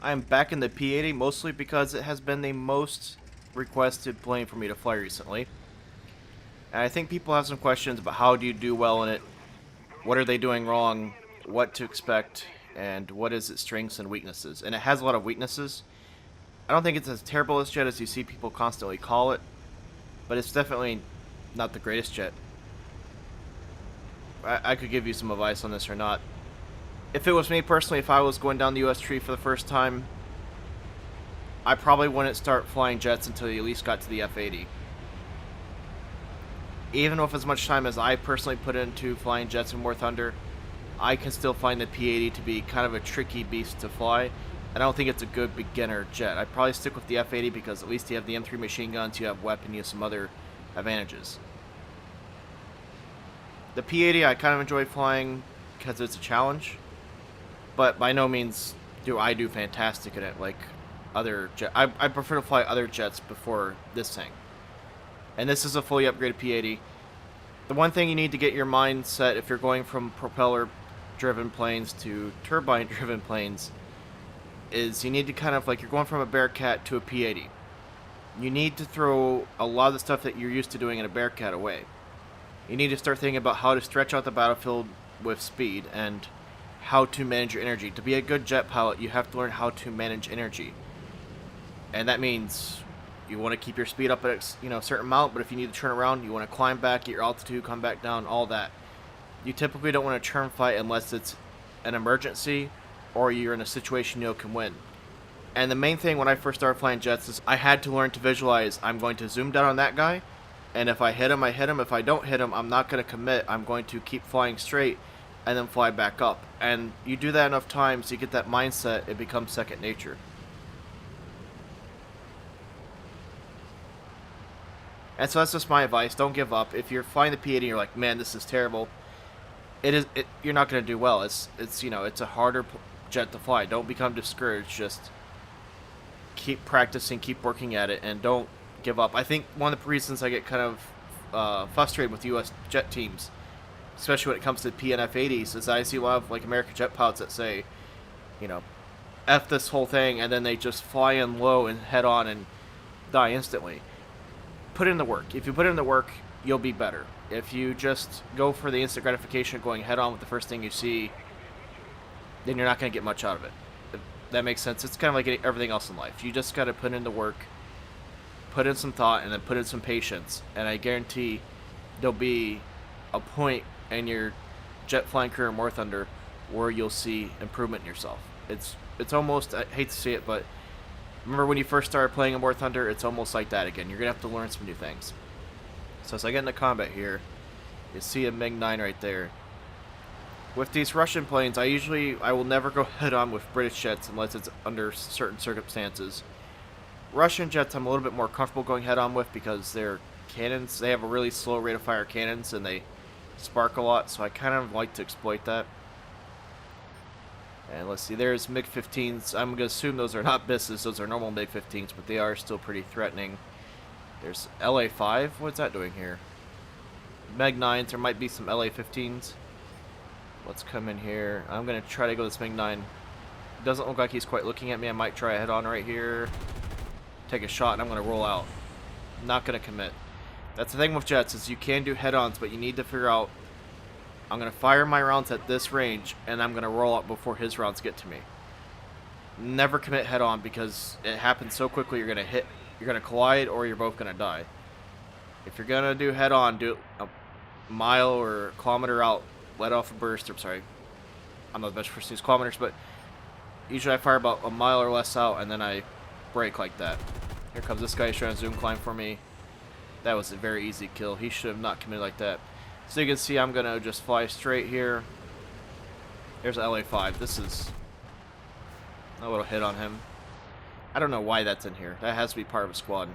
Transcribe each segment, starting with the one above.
I'm back in the P-80 mostly because it has been the most requested plane for me to fly recently. And I think people have some questions about how do you do well in it, what are they doing wrong, what to expect, and what is its strengths and weaknesses. And it has a lot of weaknesses. I don't think it's as terrible as jet as you see people constantly call it, but it's definitely not the greatest jet. I could give you some advice on this or not. If it was me personally, if I was going down the US tree for the first time, I probably wouldn't start flying jets until you at least got to the F-80. Even with as much time as I personally put into flying jets in War Thunder, I can still find the P-80 to be kind of a tricky beast to fly. I don't think it's a good beginner jet. I'd probably stick with the F-80 because at least you have the M3 machine guns, you have weapon, you have some other advantages. The P-80 I kind of enjoy flying because it's a challenge, but by no means do I do fantastic in it like other jet. I prefer to fly other jets before this thing. And this is a fully upgraded P-80. The one thing you need to get your mind set if you're going from propeller-driven planes to turbine-driven planes is you need to kind of, like, you're going from a Bearcat to a P-80. You need to throw a lot of the stuff that you're used to doing in a Bearcat away. You need to start thinking about how to stretch out the battlefield with speed and how to manage your energy. To be a good jet pilot, you have to learn how to manage energy. And that means you want to keep your speed up at a certain amount, but if you need to turn around, you want to climb back, get your altitude, come back down, all that. You typically don't want to turn fight unless it's an emergency or you're in a situation you can win. And the main thing when I first started flying jets is I had to learn to visualize I'm going to zoom down on that guy, and if I hit him, I hit him. If I don't hit him, I'm not going to commit. I'm going to keep flying straight and then fly back up. And you do that enough times, you get that mindset, it becomes second nature. And so that's just my advice. Don't give up. If you're flying the P-80 and you're like, man, this is terrible, you're not going to do well. It's a harder jet to fly. Don't become discouraged. Just keep practicing, keep working at it, and don't give up. I think one of the reasons I get kind of frustrated with U.S. jet teams, especially when it comes to P and F-80s, is I see a lot of like American jet pilots that say, F this whole thing, and then they just fly in low and head on and die instantly. Put in the work. If you put in the work, you'll be better. If you just go for the instant gratification of going head on with the first thing you see, then you're not going to get much out of it. If that makes sense. It's kind of like everything else in life. You just got to put in the work, put in some thought, and then put in some patience. And I guarantee there'll be a point in your jet flying career in War Thunder where you'll see improvement in yourself. It's almost, I hate to say it, but remember when you first started playing in War Thunder, it's almost like that again. You're going to have to learn some new things. So as I get into combat here, you see a MiG-9 right there. With these Russian planes, I will never go head-on with British jets unless it's under certain circumstances. Russian jets I'm a little bit more comfortable going head-on with because their cannons, they have a really slow rate of fire cannons and they spark a lot, so I kind of like to exploit that. And let's see, there's MiG-15s. I'm going to assume those are not BISs, those are normal MiG-15s, but they are still pretty threatening. There's LA-5, what's that doing here? MiG-9s, there might be some LA-15s. Let's come in here. I'm going to try to go this MiG-9. Doesn't look like he's quite looking at me. I might try a head-on right here. Take a shot, and I'm going to roll out. I'm not going to commit. That's the thing with jets, is you can do head-ons, but you need to figure out, I'm going to fire my rounds at this range, and I'm going to roll out before his rounds get to me. Never commit head-on, because it happens so quickly you're going to hit, you're going to collide, or you're both going to die. If you're going to do head-on, do it a mile or a kilometer out, let off a burst, I'm sorry, I'm not the best person to use kilometers, but usually I fire about a mile or less out, and then I brake like that. Here comes this guy trying to zoom climb for me. That was a very easy kill. He should have not committed like that. So you can see I'm going to just fly straight here. There's LA-5. This is a little hit on him. I don't know why that's in here. That has to be part of a squad.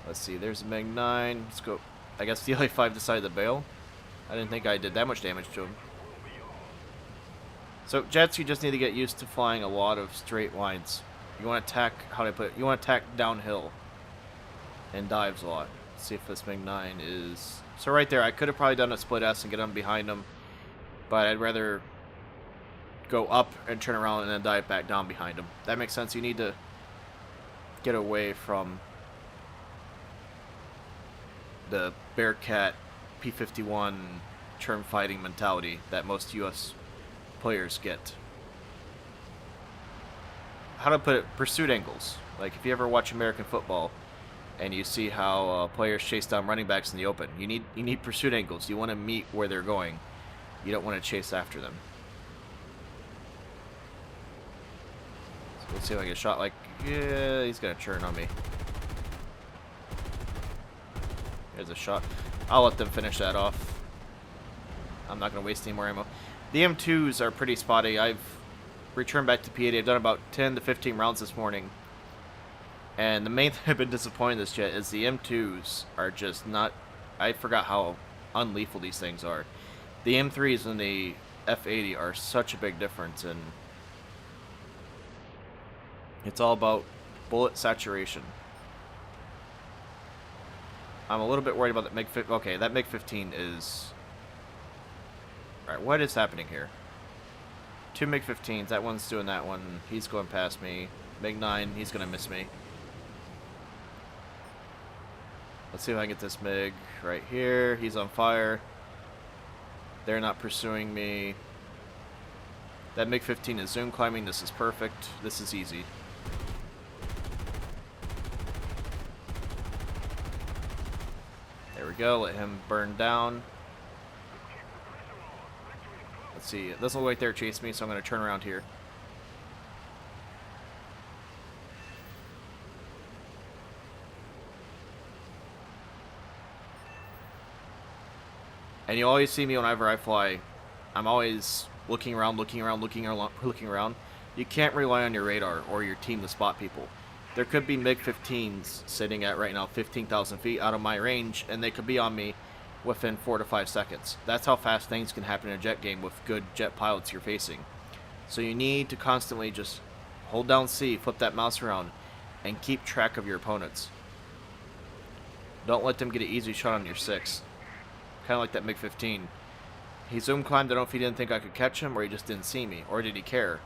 Let's see. There's a MiG-9. Let's go. I guess the LA-5 decided to bail. I didn't think I did that much damage to him. So jets, you just need to get used to flying a lot of straight lines. You want to attack, how do I put it? You want to attack downhill and dives a lot. Let's see if this MiG-9 is... So right there, I could have probably done a split S and get on behind him, but I'd rather go up and turn around and then dive back down behind him. That makes sense. You need to get away from the Bearcat P-51 term fighting mentality that most U.S. players get. How to put it? Pursuit angles. Like if you ever watch American football and you see how players chase down running backs in the open, you need pursuit angles. You want to meet where they're going. You don't want to chase after them. So let's see if I get shot. Like, yeah, he's gonna turn on me. There's a shot. I'll let them finish that off. I'm not gonna waste any more ammo. The M2s are pretty spotty. I've returned back to P-80. I've done about 10 to 15 rounds this morning. And the main thing I've been disappointed in this jet is the M2s are just not... I forgot how unlethal these things are. The M3s and the F-80 are such a big difference, and it's all about bullet saturation. I'm a little bit worried about that MiG-15. Okay, that MiG-15 is... Alright, what is happening here? Two MiG-15s. That one's doing that one. He's going past me. MiG-9, he's going to miss me. Let's see if I can get this MiG right here. He's on fire. They're not pursuing me. That MiG-15 is zoom climbing. This is perfect. This is easy. There we go. Let him burn down. Let's see. It doesn't look like they're chasing me, so I'm going to turn around here. And you always see me whenever I fly. I'm always looking around, looking around, looking around. You can't rely on your radar or your team to spot people. There could be MiG-15s sitting at right now 15,000 feet out of my range, and they could be on me within 4 to 5 seconds. That's how fast things can happen in a jet game with good jet pilots you're facing. So you need to constantly just hold down C, flip that mouse around, and keep track of your opponents. Don't let them get an easy shot on your 6. Kind of like that MiG-15. He zoom climbed. I don't know if he didn't think I could catch him, or he just didn't see me, or did he care?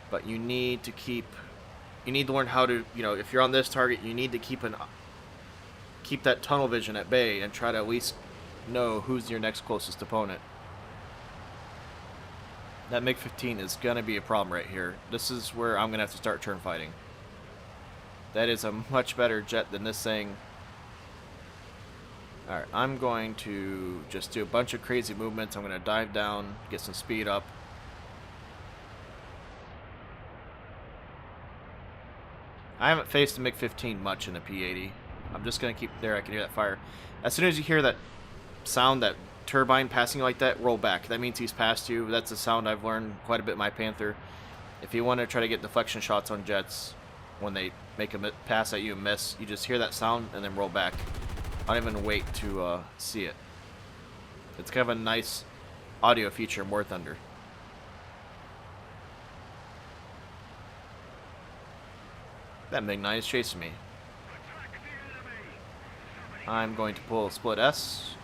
But you need to learn how to, if you're on this target, you need to keep that tunnel vision at bay and try to at least know who's your next closest opponent. That MiG-15 is gonna be a problem right here. This is where I'm gonna have to start turn fighting. That is a much better jet than this thing. Alright, I'm going to just do a bunch of crazy movements. I'm going to dive down, get some speed up. I haven't faced a MiG-15 much in a P-80. I'm just going to keep there. I can hear that fire. As soon as you hear that sound, that turbine passing like that, roll back. That means he's past you. That's a sound I've learned quite a bit in my Panther. If you want to try to get deflection shots on jets, when they make a pass at you and miss, you just hear that sound and then roll back. I don't even wait to see it. It's kind of a nice audio feature in War Thunder. That MiG-9 is chasing me. I'm going to pull a split S.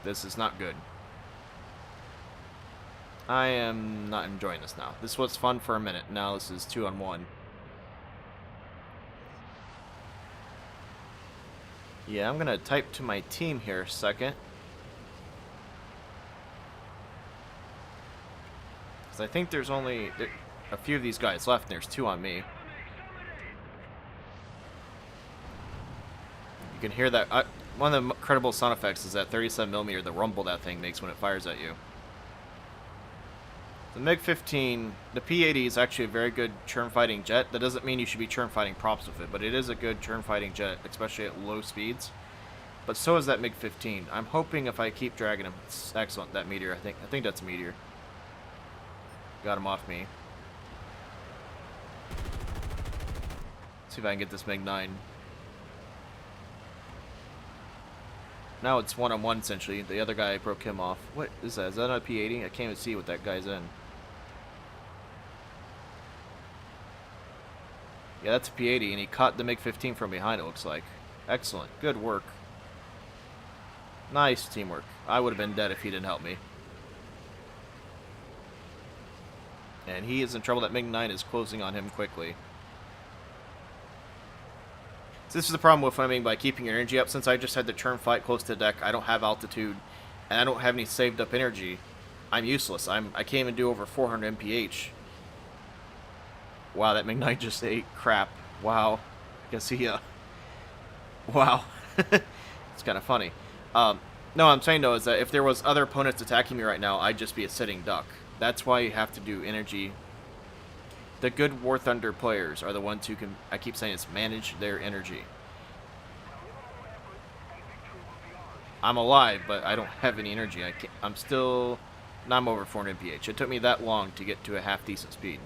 This is not good. I am not enjoying this now. This was fun for a minute. Now this is 2-on-1. Yeah, I'm going to type to my team here a second. Because I think there's only a few of these guys left, and there's 2 on me. You can hear that. One of the incredible sound effects is that 37mm, the rumble that thing makes when it fires at you. The MiG-15, the P-80 is actually a very good churn fighting jet. That doesn't mean you should be churn fighting props with it, but it is a good churn fighting jet, especially at low speeds. But so is that MiG-15. I'm hoping if I keep dragging him, it's excellent. That Meteor, I think that's a Meteor. Got him off me. See if I can get this MiG-9. Now it's 1-on-1 essentially. The other guy broke him off. What is that? Is that a P-80? I can't even see what that guy's in. Yeah, that's a P-80, and he caught the MiG-15 from behind, it looks like. Excellent. Good work. Nice teamwork. I would have been dead if he didn't help me. And he is in trouble. That MiG-9 is closing on him quickly. So this is the problem with flaming by keeping your energy up. Since I just had to turn fight close to the deck, I don't have altitude, and I don't have any saved up energy. I'm useless. I can't even do over 400 mph. Wow, that MiG-9 just ate crap. Wow. I guess he, wow. It's kind of funny. No, I'm saying, though, is that if there was other opponents attacking me right now, I'd just be a sitting duck. That's why you have to do energy. The good War Thunder players are the ones who can, I keep saying it's manage their energy. I'm alive, but I don't have any energy. I'm still, no, I'm over 400 mph. It took me that long to get to a half decent speed.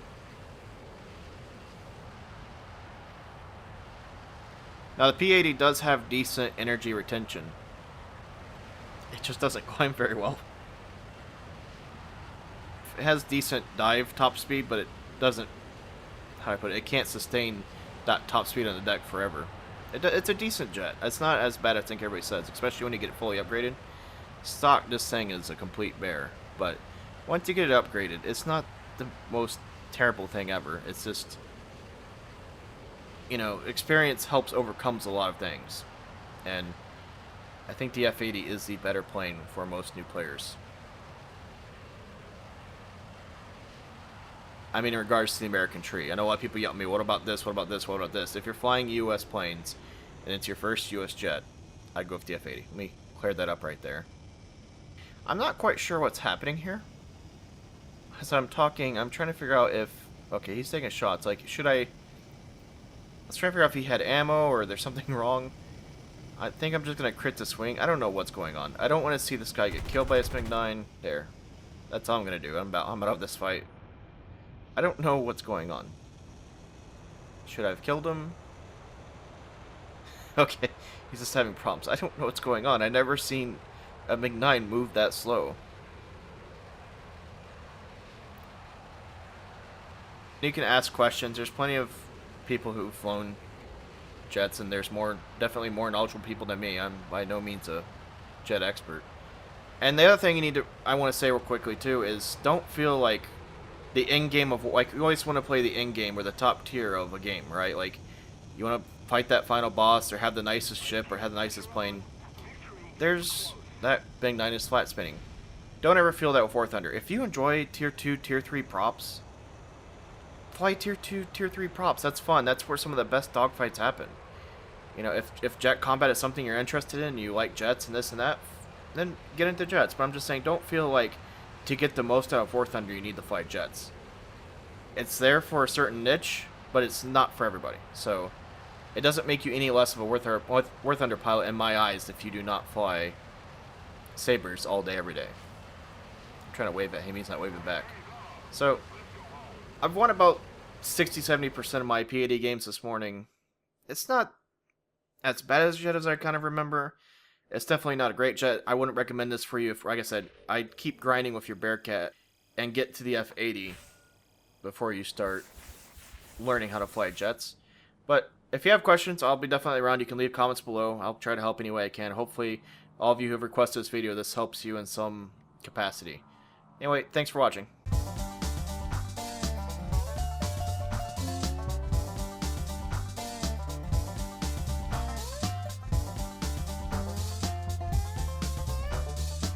Now the P-80 does have decent energy retention. It just doesn't climb very well. It has decent dive top speed, but it doesn't, how do I put it, it can't sustain that top speed on the deck forever. It's a decent jet. It's not as bad as I think everybody says, especially when you get it fully upgraded. Stock, this thing is a complete bear, but once you get it upgraded, it's not the most terrible thing ever. It's just, you know, experience overcomes a lot of things, and I think the F-80 is the better plane for most new players. I mean, in regards to the American tree. I know a lot of people yell at me, what about this, what about this, what about this? If you're flying U.S. planes, and it's your first U.S. jet, I'd go with the F-80. Let me clear that up right there. I'm not quite sure what's happening here. As I'm talking, I'm trying to figure out if... Okay, he's taking shots. Like, should I... Let's try to figure out if he had ammo, or there's something wrong. I think I'm just going to crit the swing. I don't know what's going on. I don't want to see this guy get killed by a MiG-9. There. That's all I'm going to do. I'm out of this fight. I don't know what's going on. Should I have killed him? Okay, he's just having problems. I don't know what's going on. I've never seen a MiG-9 move that slow. You can ask questions. There's plenty of people who've flown jets, and there's definitely more knowledgeable people than me. I'm by no means a jet expert. And the other thing I want to say real quickly too is don't feel like the end game of, like, you always want to play the end game or the top tier of a game, right? Like, you want to fight that final boss or have the nicest ship or have the nicest plane. There's that MiG-9 is flat spinning. Don't ever feel that with War Thunder. If you enjoy tier 2, tier 3 props, fly tier 2, tier 3 props. That's fun. That's where some of the best dogfights happen. You know, if jet combat is something you're interested in, you like jets and this and that, then get into jets. But I'm just saying, don't feel like to get the most out of War Thunder, you need to fly jets. It's there for a certain niche, but it's not for everybody. So it doesn't make you any less of a War Thunder pilot in my eyes if you do not fly Sabres all day, every day. I'm trying to wave at him. He's not waving back. So I've won about 60-70% of my P-80 games this morning. It's not as bad as jet as I kind of remember. It's definitely not a great jet. I wouldn't recommend this for you. If, like I said, I'd keep grinding with your Bearcat and get to the F-80 before you start learning how to fly jets. But if you have questions, I'll be definitely around. You can leave comments below. I'll try to help any way I can. Hopefully, all of you who have requested this video, this helps you in some capacity. Anyway, thanks for watching.